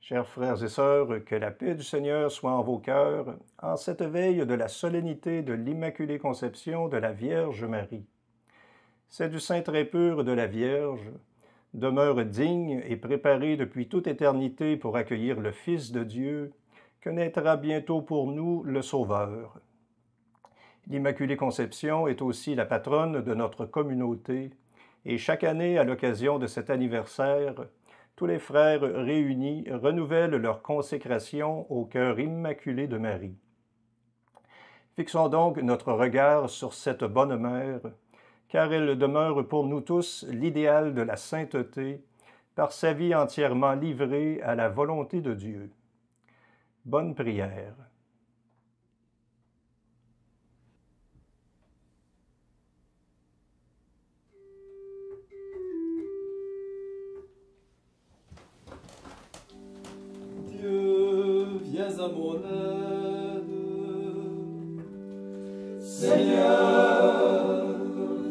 Chers frères et sœurs, que la paix du Seigneur soit en vos cœurs, en cette veille de la solennité de l'Immaculée Conception de la Vierge Marie. C'est du sein très pur de la Vierge, demeure digne et préparée depuis toute éternité pour accueillir le Fils de Dieu, que naîtra bientôt pour nous le Sauveur. L'Immaculée Conception est aussi la patronne de notre communauté, et chaque année, à l'occasion de cet anniversaire, tous les frères réunis renouvellent leur consécration au cœur immaculé de Marie. Fixons donc notre regard sur cette bonne mère, car elle demeure pour nous tous l'idéal de la sainteté, par sa vie entièrement livrée à la volonté de Dieu. Bonne prière. Dieu, viens à mon aide. Seigneur,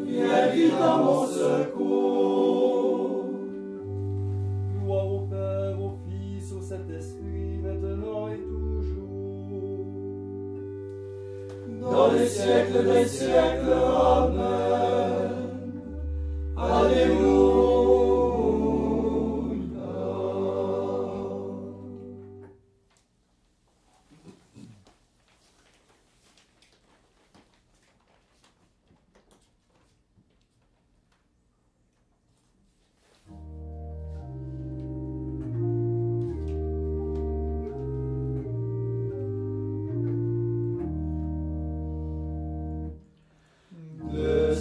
viens vite à mon secours. Gloire au Père, au Fils, au Saint-Esprit, maintenant et toujours. Dans les siècles des siècles, Amen. Alléluia. De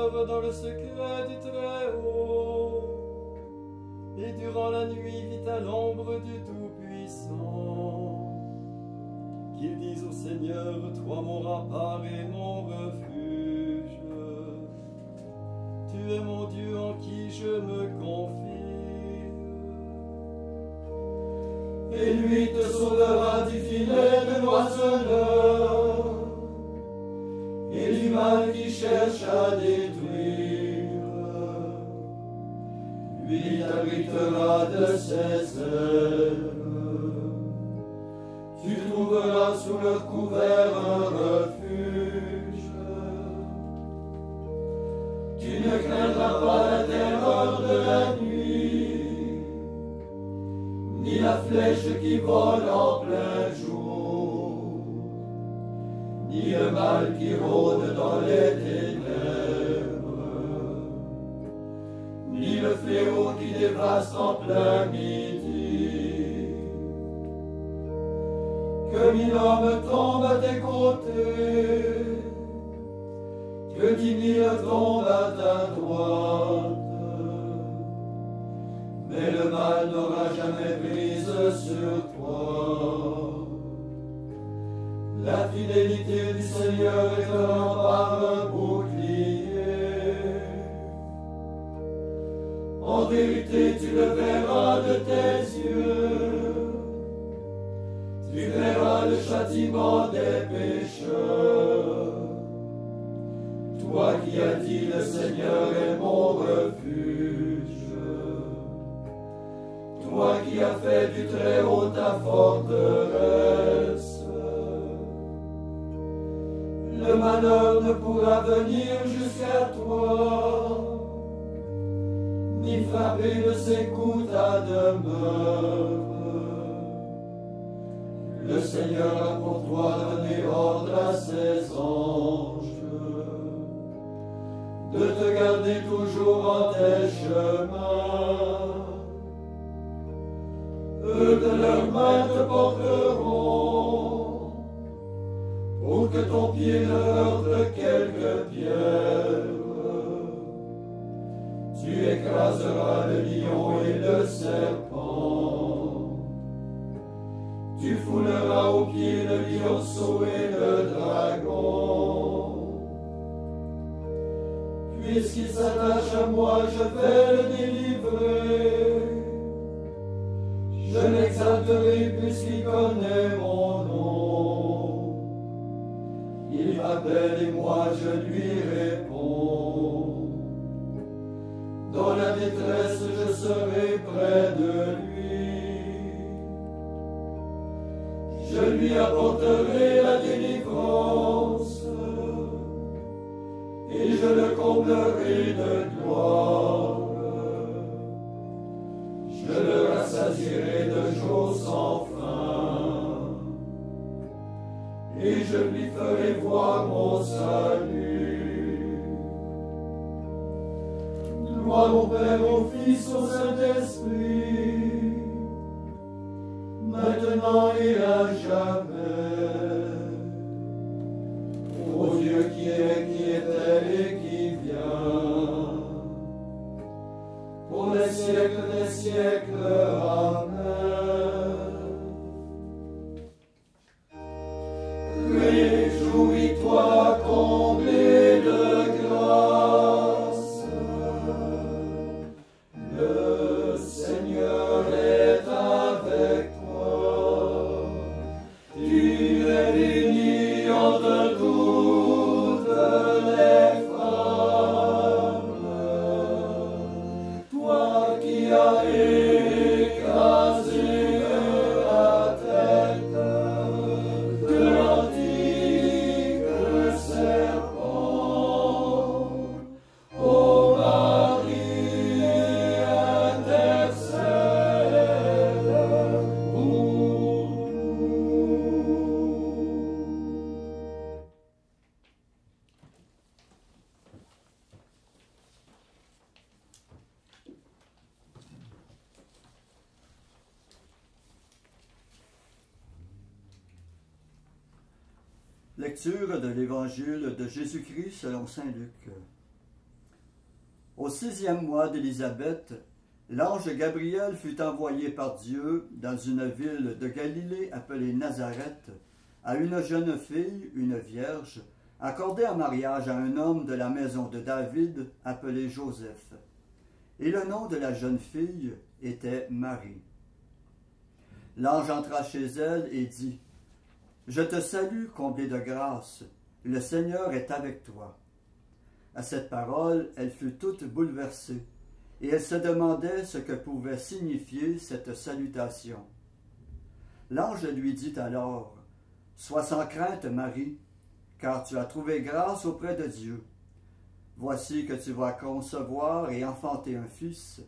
demeure dans le secret du Très-Haut, et durant la nuit vit à l'ombre du Tout-Puissant. Qu'il dise au Seigneur, toi mon rempart et mon refuge, tu es mon Dieu en qui je me confie. Et lui te sauvera du filet de l'oiseleur et du mal qui cherche à détruire. Lui t'abritera de ses ailes. Tu trouveras sous leur couvert un refuge. Tu ne craindras pas la terreur de la nuit, ni la flèche qui vole en plein jour, ni le mal qui rôde dans les ténèbres, ni le fléau qui dévaste en plein midi. Que 1000 hommes tombent à tes côtés, que 10 000 tombent à ta droite, mais le mal n'aura jamais prise sur toi. La fidélité du Seigneur est un rempart, un bouclier. En vérité, tu le verras de tes yeux. Tu verras le châtiment des pécheurs. Toi qui as dit, le Seigneur est mon refuge. Toi qui as fait du Très-Haut ta forteresse. Le malheur ne pourra venir jusqu'à toi, ni frapper de ses coups ta demeure. Le Seigneur a pour toi donné ordre à ses anges de te garder toujours en tes chemins. Eux de leurs mains te porteront, pour que ton pied ne heurte quelque pierre. Tu écraseras le lion et le serpent. Tu fouleras aux pieds le lionceau et le dragon. Puisqu'il s'attache à moi, je vais le délivrer. Je l'exalterai puisqu'il connaît mon nom. Il m'appelle et moi je lui réponds. Dans la détresse, je serai près de lui. Je lui apporterai la délivrance et je le comblerai de gloire. Je le rassasierai de jours sans fin et je lui ferai voir mon salut. Gloire au Père, au Fils, au Saint-Esprit, maintenant et à jamais. Ô Dieu qui est, qui était et qui vient, pour les siècles des siècles. Amen. Réjouis-toi, comblé de grâce, le Seigneur est avec toi. Tu es bénie entre toutes les femmes, toi qui as écrasé la tête de l'antique serpent. Ô Marie, intercède pour nous. Lecture de l'Évangile de Jésus-Christ selon saint Luc. 6e mois d'Élisabeth, l'ange Gabriel fut envoyé par Dieu dans une ville de Galilée appelée Nazareth à une jeune fille, une vierge, accordée en mariage à un homme de la maison de David appelé Joseph. Et le nom de la jeune fille était Marie. L'ange entra chez elle et dit, « Je te salue, comblée de grâce, le Seigneur est avec toi. » À cette parole, elle fut toute bouleversée, et elle se demandait ce que pouvait signifier cette salutation. L'ange lui dit alors, « Sois sans crainte, Marie, car tu as trouvé grâce auprès de Dieu. Voici que tu vas concevoir et enfanter un fils.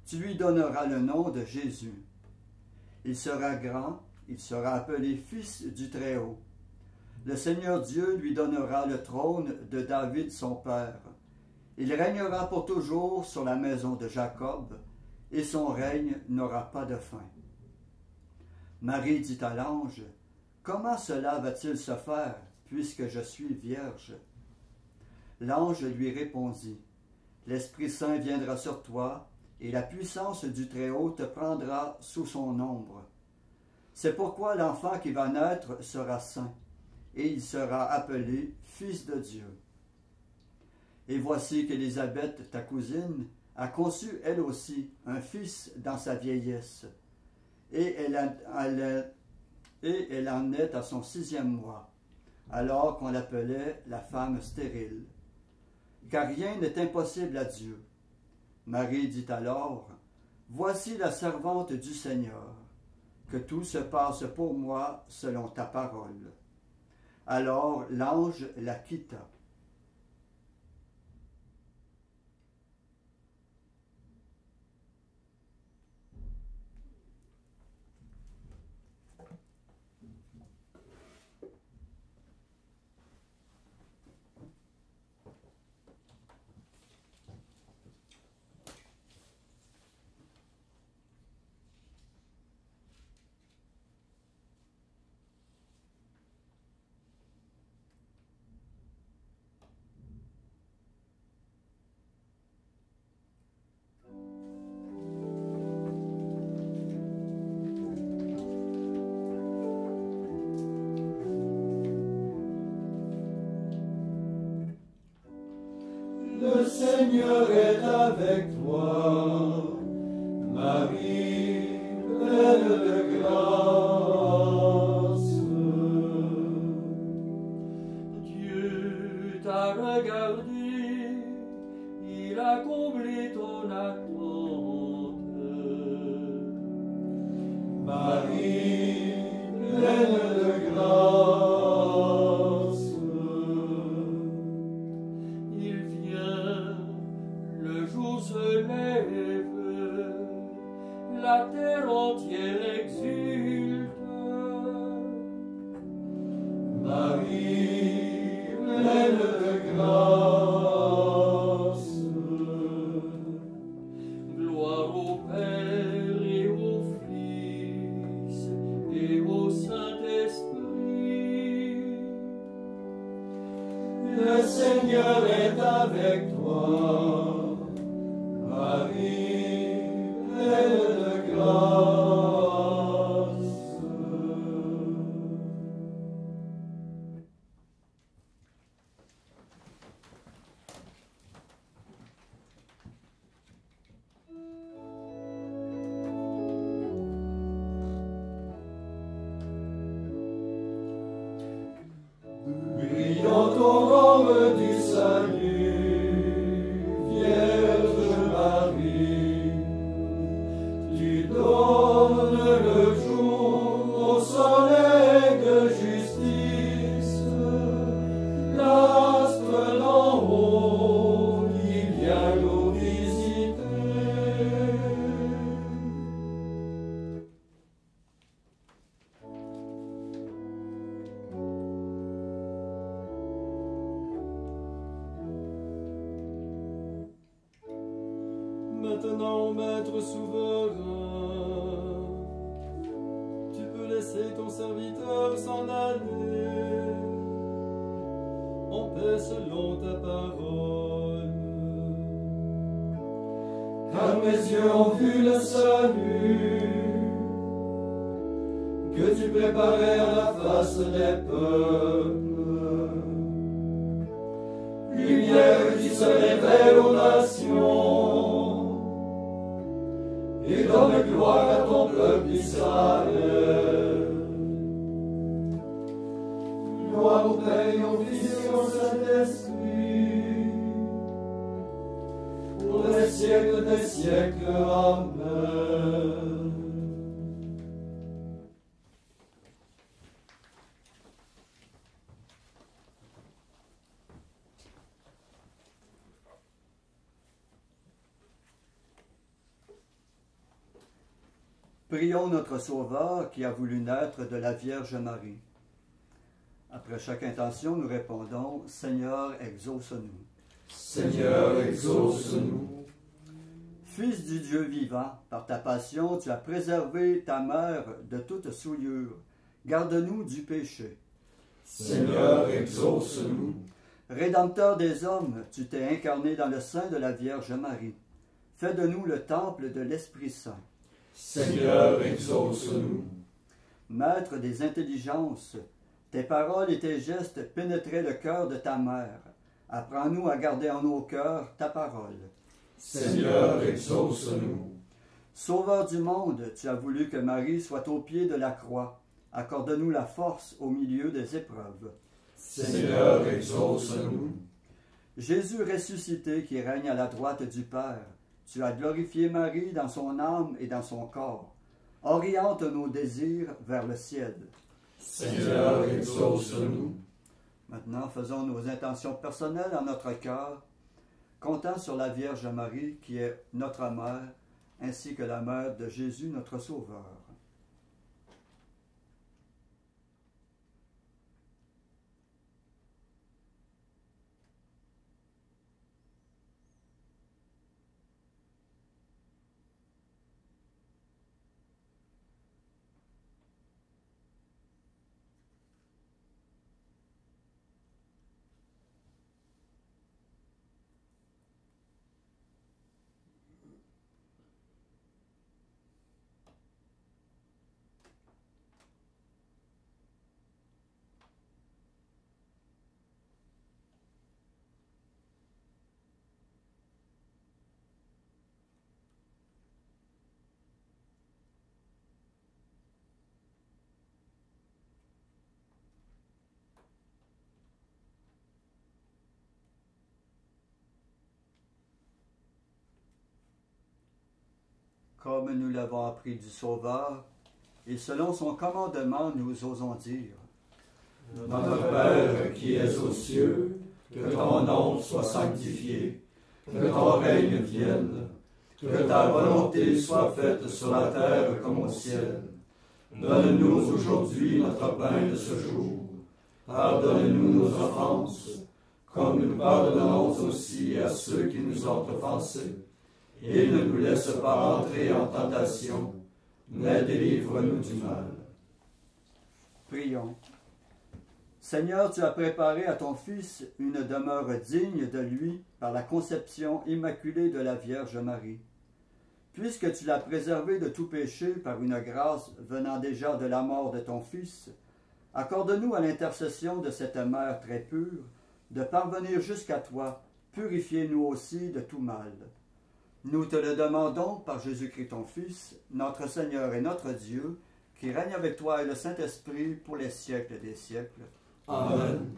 Tu lui donneras le nom de Jésus. Il sera grand, il sera appelé Fils du Très-Haut. Le Seigneur Dieu lui donnera le trône de David son père. Il régnera pour toujours sur la maison de Jacob, et son règne n'aura pas de fin. » Marie dit à l'ange, « Comment cela va-t-il se faire, puisque je suis vierge? » L'ange lui répondit, « L'Esprit Saint viendra sur toi, et la puissance du Très-Haut te prendra sous son ombre. C'est pourquoi l'enfant qui va naître sera saint, et il sera appelé Fils de Dieu. Et voici qu'Élisabeth, ta cousine, a conçu elle aussi un fils dans sa vieillesse, et elle en est à son 6e mois, alors qu'on l'appelait la femme stérile. Car rien n'est impossible à Dieu. Marie dit alors, « Voici la servante du Seigneur, que tout se passe pour moi selon ta parole. » Alors l'ange la quitta. Le Seigneur est avec toi, Marie, pleine de grâce. Dieu t'a regardé, il a comblé ton attente. Marie, pleine de grâce. Se lève, la terre entière exulte. Marie, pleine de grâce, gloire au Père et au Fils et au Saint-Esprit. Le Seigneur est avec toi. Marie, pleine de grâce. Brillant aurore du salut, Vierge Marie, tu donnes le jour au soleil de justice, l'astre d'en haut qui vient nous visiter. Maintenant, Maître souverain, tu peux laisser ton serviteur s'en aller en paix selon ta parole. car mes yeux ont vu le salut que tu préparais à la face des peuples, lumière qui se révèle aux nations et donne gloire à ton peuple Israël. Gloire au Père et au Fils et au Saint-Esprit, pour les siècles des siècles. Amen. Prions notre Sauveur qui a voulu naître de la Vierge Marie. Après chaque intention, nous répondons « Seigneur, exauce-nous ». Seigneur, exauce-nous. Fils du Dieu vivant, par ta passion, tu as préservé ta mère de toute souillure. Garde-nous du péché. Seigneur, exauce-nous. Rédempteur des hommes, tu t'es incarné dans le sein de la Vierge Marie. Fais de nous le temple de l'Esprit Saint. Seigneur, exauce-nous. Maître des intelligences, tes paroles et tes gestes pénétraient le cœur de ta mère. Apprends-nous à garder en nos cœurs ta parole. Seigneur, exauce-nous. Sauveur du monde, tu as voulu que Marie soit au pied de la croix. Accorde-nous la force au milieu des épreuves. Seigneur, exauce-nous. Jésus ressuscité qui règne à la droite du Père, tu as glorifié Marie dans son âme et dans son corps. Oriente nos désirs vers le ciel. Seigneur, exauce-nous. Maintenant, faisons nos intentions personnelles en notre cœur, comptant sur la Vierge Marie qui est notre mère, ainsi que la mère de Jésus, notre Sauveur. Comme nous l'avons appris du Sauveur, et selon son commandement, nous osons dire: Notre Père qui es aux cieux, que ton nom soit sanctifié, que ton règne vienne, que ta volonté soit faite sur la terre comme au ciel. Donne-nous aujourd'hui notre pain de ce jour. Pardonne-nous nos offenses, comme nous pardonnons aussi à ceux qui nous ont offensés. Et ne nous laisse pas entrer en tentation, mais délivre-nous du mal. Prions. Seigneur, tu as préparé à ton Fils une demeure digne de lui par la conception immaculée de la Vierge Marie. Puisque tu l'as préservé de tout péché par une grâce venant déjà de la mort de ton Fils, accorde-nous à l'intercession de cette mère très pure de parvenir jusqu'à toi, purifiez-nous aussi de tout mal. Nous te le demandons par Jésus-Christ ton Fils, notre Seigneur et notre Dieu, qui règne avec toi et le Saint-Esprit pour les siècles des siècles. Amen.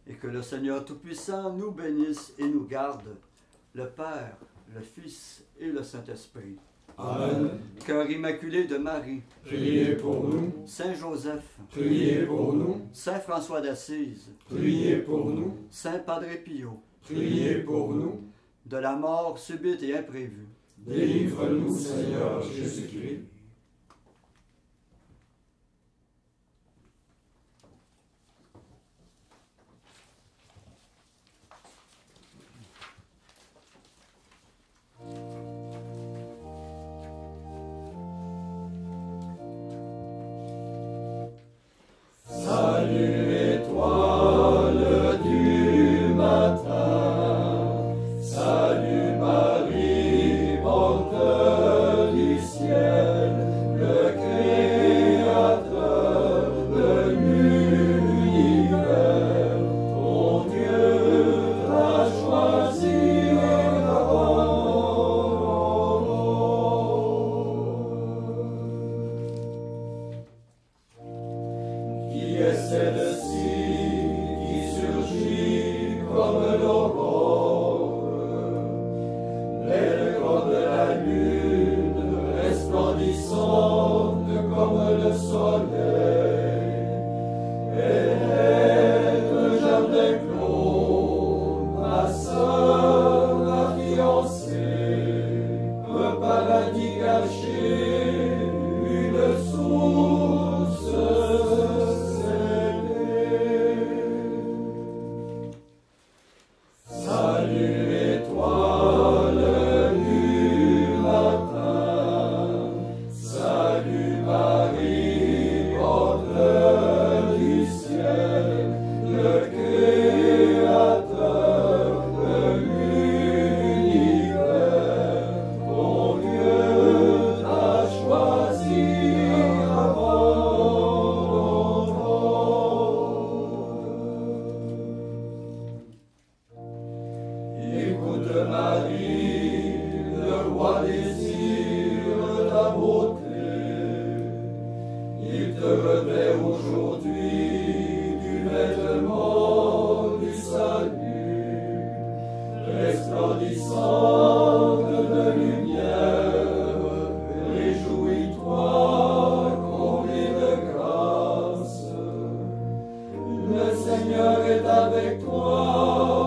Et que le Seigneur Tout-Puissant nous bénisse et nous garde, le Père, le Fils et le Saint-Esprit. Amen. Cœur immaculé de Marie, Priez pour nous. Saint Joseph, Priez pour nous. Saint François d'Assise, Priez pour nous. Saint Padre Pio, Priez pour nous. de la mort subite et imprévue. Délivre-nous, Seigneur Jésus-Christ. Salut étoile du matin. Sainte Marie, le roi désire ta beauté. Il te revêt aujourd'hui du vêtement du salut, resplendissante de lumière. Réjouis-toi, comblé de grâce. Le Seigneur est avec toi.